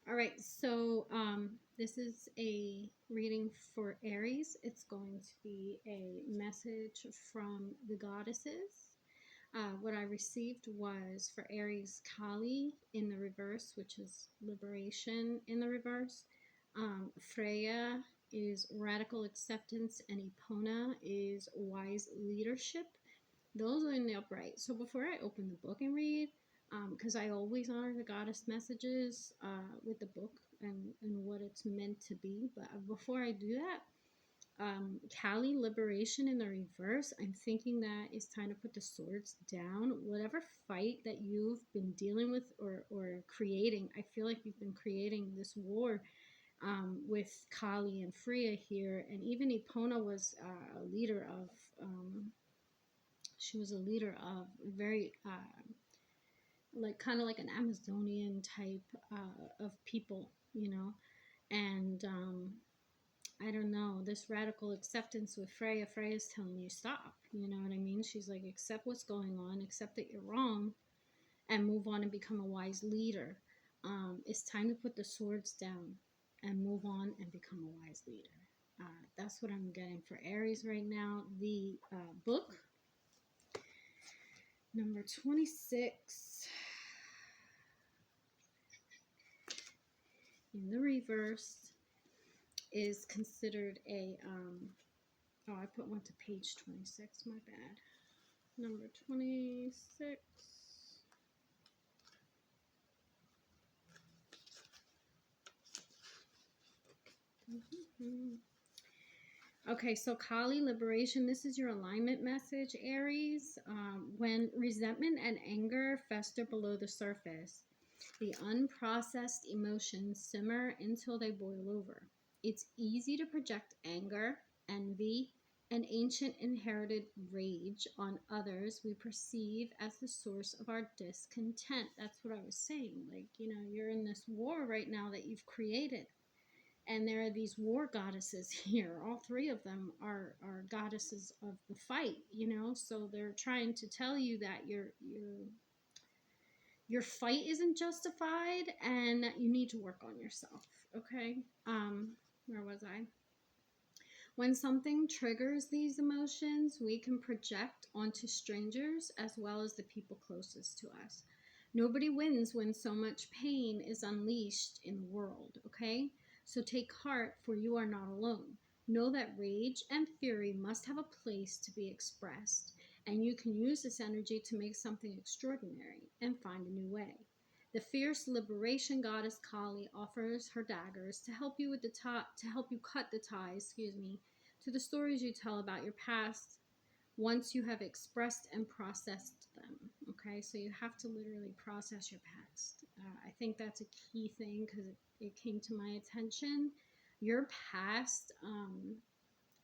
All right, so this is a reading for Aries. It's going to be a message from the goddesses. What I received was for Aries, Kali in the reverse, which is liberation in the reverse. Freya is radical acceptance, and Epona is wise leadership. Those are in the upright. So before I open the book and read, because I always honor the goddess messages with the book and what it's meant to be. But before I do that, Kali liberation in the reverse, I'm thinking that it's time to put the swords down. Whatever fight that you've been dealing with or creating, I feel like you've been creating this war with Kali and Freya here. And even Epona was a leader of, she was a leader of very like kind of like an Amazonian type of people, you know. And I don't know, this radical acceptance with Freya. Freya's telling you stop, you know what I mean? She's like, accept what's going on, accept that you're wrong, and move on and become a wise leader. It's time to put the swords down and move on and become a wise leader. That's what I'm getting for Aries right now. The book number 26 in the reverse is considered a oh, I put one to page 26, my bad. Number 26. Okay, so Kali liberation. This is your alignment message, Aries. When resentment and anger fester below the surface, the unprocessed emotions simmer until they boil over. It's easy to project anger, envy, and ancient inherited rage on others we perceive as the source of our discontent. That's what I was saying. Like, you know, you're in this war right now that you've created. And there are these war goddesses here. All three of them are goddesses of the fight, you know. So they're trying to tell you that your fight isn't justified and that you need to work on yourself. Okay. Where was I? When something triggers these emotions, we can project onto strangers as well as the people closest to us. Nobody wins when so much pain is unleashed in the world, okay? So take heart, for you are not alone. Know that rage and fury must have a place to be expressed, and you can use this energy to make something extraordinary and find a new way. The fierce liberation goddess Kali offers her daggers to help you cut the ties, to the stories you tell about your past once you have expressed and processed them. Okay, so you have to literally process your past. I think that's a key thing because it came to my attention. Your past,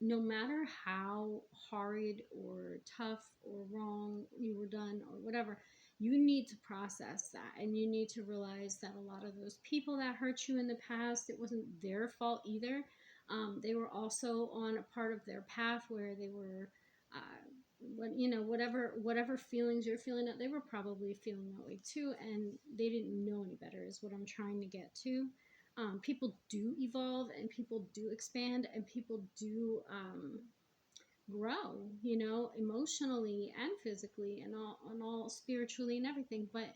no matter how horrid or tough or wrong you were done or whatever, you need to process that, and you need to realize that a lot of those people that hurt you in the past, it wasn't their fault either. They were also on a part of their path where they were whatever feelings you're feeling, they were probably feeling that way too, and they didn't know any better is what I'm trying to get to. People do evolve, and people do expand, and people do grow, you know, emotionally and physically and all spiritually and everything. But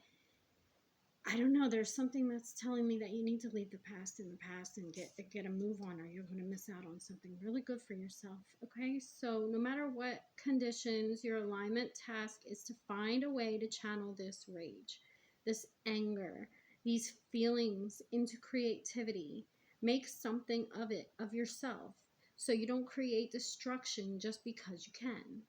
I don't know, there's something that's telling me that you need to leave the past in the past and get a move on, or you're going to miss out on something really good for yourself. Okay, so no matter what conditions, your alignment task is to find a way to channel this rage, this anger, these feelings into creativity. Make something of it, of yourself, so you don't create destruction just because you can.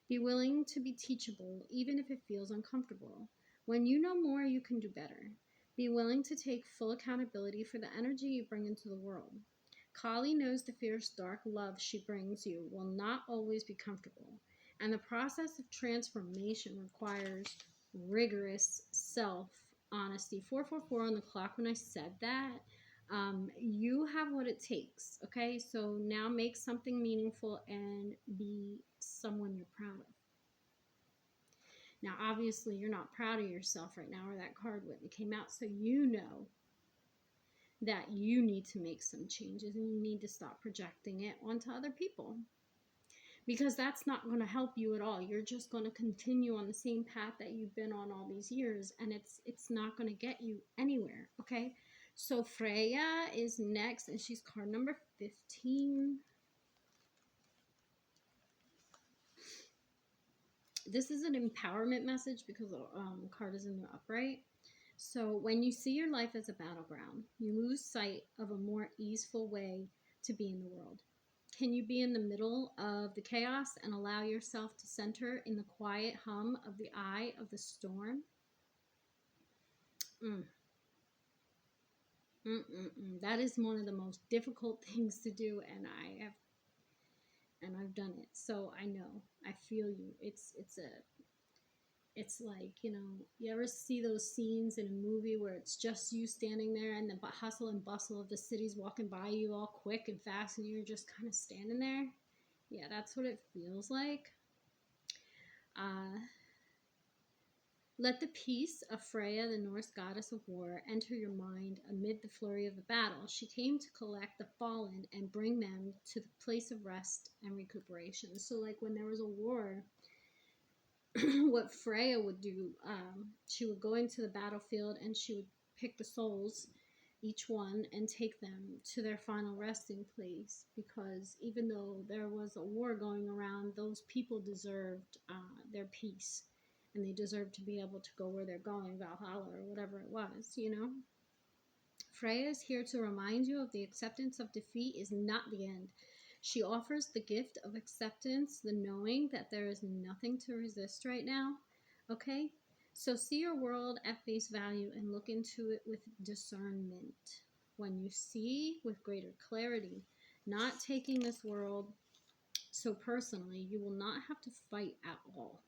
Be willing to be teachable, even if it feels uncomfortable. When you know more, you can do better. Be willing to take full accountability for the energy you bring into the world. Kali knows the fierce, dark love she brings you will not always be comfortable, and the process of transformation requires rigorous self-honesty. 444 on the clock when I said that. You have what it takes, okay? So now make something meaningful and be someone you're proud of. Now, obviously, you're not proud of yourself right now, or that card wouldn't came out, so you know that you need to make some changes and you need to stop projecting it onto other people, because that's not going to help you at all. You're just going to continue on the same path that you've been on all these years, and it's not going to get you anywhere. Okay, so Freya is next, and she's card number 15. This is an empowerment message because the card is in the upright. So when you see your life as a battleground, you lose sight of a more easeful way to be in the world. Can you be in the middle of the chaos and allow yourself to center in the quiet hum of the eye of the storm? That is one of the most difficult things to do, and I've done it, so I know. I feel you. It's like, you know, you ever see those scenes in a movie where it's just you standing there and the hustle and bustle of the city's walking by you all quick and fast and you're just kind of standing there? Yeah, that's what it feels like. Let the peace of Freya, the Norse goddess of war, enter your mind amid the flurry of the battle. She came to collect the fallen and bring them to the place of rest and recuperation. So like when there was a war, what Freya would do, she would go into the battlefield and she would pick the souls, each one, and take them to their final resting place, because even though there was a war going around, those people deserved their peace, and they deserved to be able to go where they're going, Valhalla or whatever it was, you know. Freya is here to remind you of the acceptance of defeat is not the end. She offers the gift of acceptance, the knowing that there is nothing to resist right now. Okay? So see your world at face value and look into it with discernment. When you see with greater clarity, not taking this world so personally, you will not have to fight at all.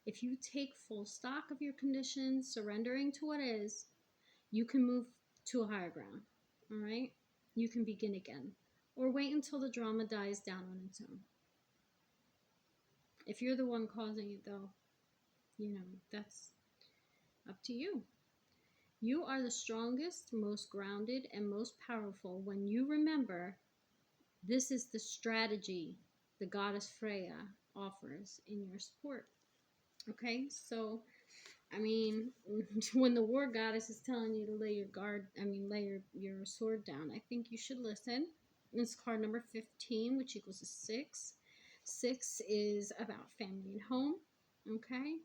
If you take full stock of your conditions, surrendering to what is, you can move to a higher ground. All right? You can begin again. Or wait until the drama dies down on its own. If you're the one causing it, though, you know, that's up to you. You are the strongest, most grounded, and most powerful when you remember this is the strategy the goddess Freya offers in your support. Okay, so, I mean, when the war goddess is telling you to lay your sword down, I think you should listen. This card number 15, which equals a 6. 6 is about family and home. Okay.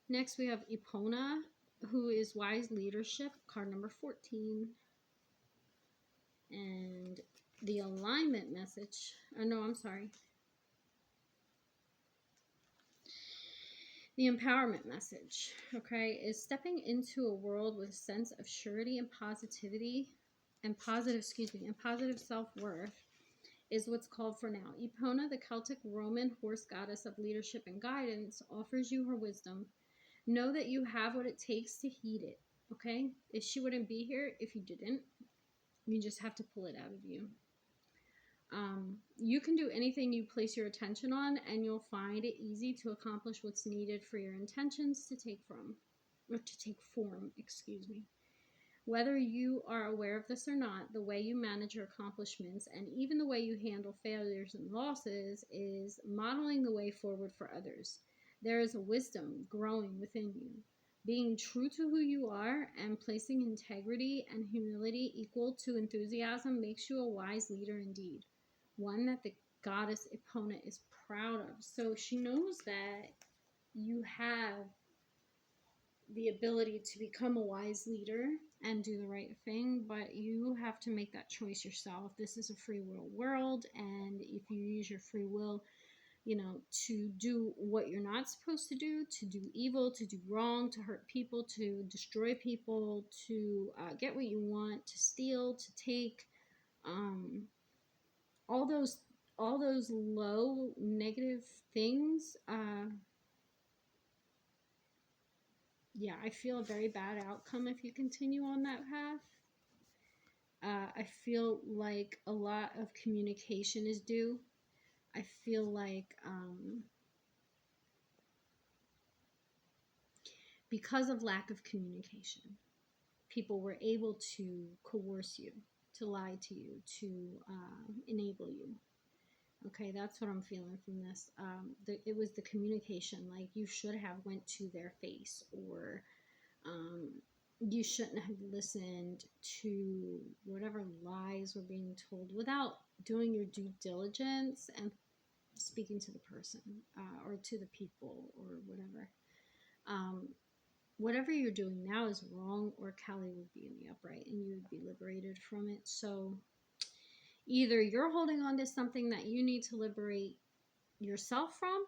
Next we have Epona, who is wise leadership, card number 14. And the alignment message, the empowerment message, okay, is stepping into a world with a sense of surety and positivity and positive self-worth is what's called for now. Epona, the Celtic Roman horse goddess of leadership and guidance, offers you her wisdom. Know that you have what it takes to heed it, okay? She wouldn't be here if you didn't. You just have to pull it out of you. You can do anything you place your attention on, and you'll find it easy to accomplish what's needed for your intentions to take form. Whether you are aware of this or not, the way you manage your accomplishments and even the way you handle failures and losses is modeling the way forward for others. There is a wisdom growing within you. Being true to who you are and placing integrity and humility equal to enthusiasm makes you a wise leader indeed, one that the goddess Epona is proud of. So she knows that you have the ability to become a wise leader and do the right thing, but you have to make that choice yourself. This is a free will world, and if you use your free will, you know, to do what you're not supposed to do evil, to do wrong, to hurt people, to destroy people, to get what you want, to steal, to take, all those low negative things, yeah, I feel a very bad outcome if you continue on that path. I feel like a lot of communication is due. I feel like because of lack of communication, people were able to coerce you, to lie to you, to enable you. Okay, that's what I'm feeling from this. It was the communication. Like, you should have went to their face, or you shouldn't have listened to whatever lies were being told without doing your due diligence and speaking to the person, or to the people, or whatever. Whatever you're doing now is wrong, or Kali would be in the upright and you would be liberated from it. So either you're holding on to something that you need to liberate yourself from,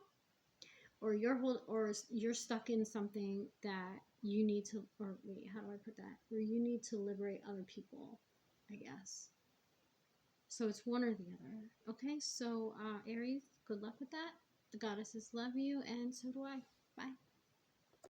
or you're stuck in something that you need to, or wait, how do I put that? Where you need to liberate other people, I guess. So it's one or the other. Okay, so Aries, good luck with that. The goddesses love you, and so do I. Bye.